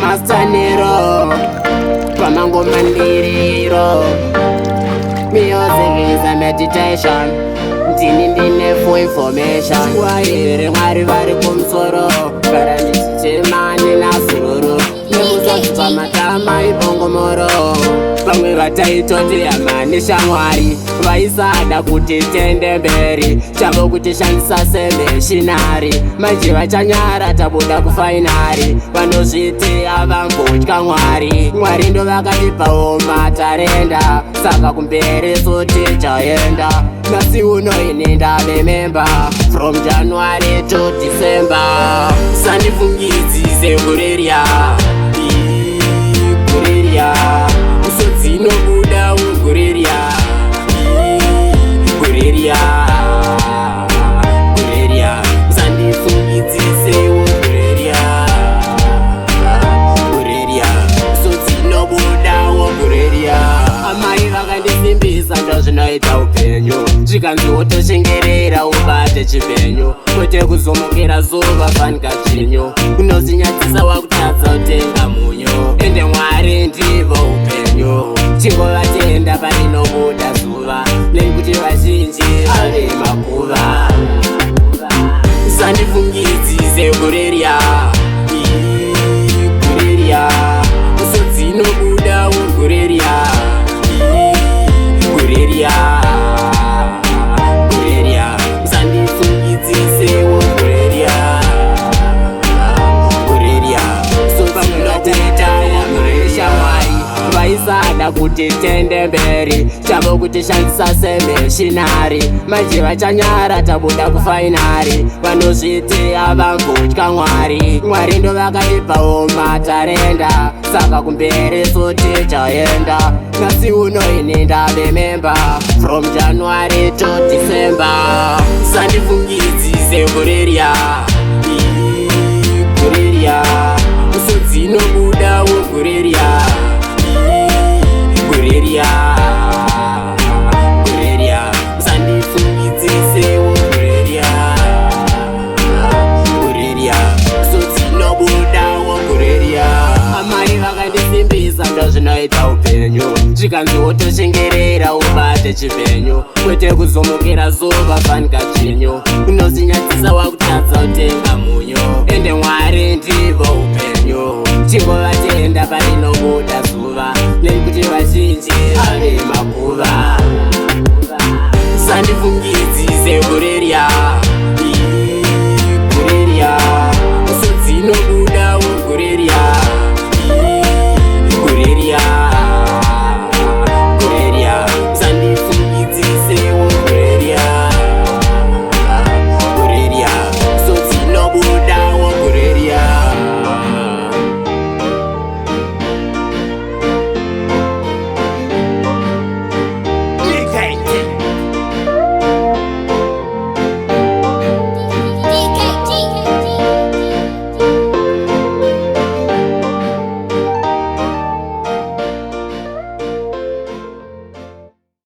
Master Nero, pamango mandiriro. Music is a meditation. Ndine for information. Waire mwari vari kumsoro. Kara ndichichemani nasururu. Nekusazva matama ibongomoro. Pamwe vataitoti yamani shamwari. Vaisada kuti tende mberi. Chavo kuti shandisa semeshinari. Manje vachanyara tabuda kufainari. Vanozviti avangotya mwari. Mwari ndo vakatipawo matarenda. Saka kumberi soti chaenda. Nasi uno ini ndamememba. From January to December. Sandifungidzise kureria. Kureria. Usodzino buda ukureria. Kureria. Kureria. Sandifungidzise ukureria. Kureria. Usodzino buda ukureria. Amai vakandisimbisa ndozvinoita upenyu. Zvikanzi wotoshengerera ubate chipenyu. Kwete kuzomukira zuva fanika chinyu. Unozinyadzisa wakutadza utenga munyu. Ende Mwari ndivo upenyu. Chingovatenda parinobuda zuva. Nekuti vazhinji ave makuva. Sandifungidzise kureria. Kureria. Usodzinobuda ukureria. Kureria. Vaisada kuti tende mberi. Chavo kuti shandisa semeshinari. Manje vachanyara tabuda kufainari. Vanozviti avangotya mwari. Mwari ndo vakatipawo matarenda. Saka kumberi soti chaenda. Nasi uno ini ndamememba. From January to December. Sandifungidzise kureria. Kureria. Usodzino buda ukureria. Kureria. Kureria. Sandifungidzise ukureria. Kureria. Usodzino buda ukureria. Amai vakandisimbisa ndozvinoita upenyu. Zvikanzi wotoshengerera ubate chipenyu. Kwete kuzomukira zuva fanika chinyu. Unozinyadzisa wakutadza utenga munyu. Ende Mwari ndivo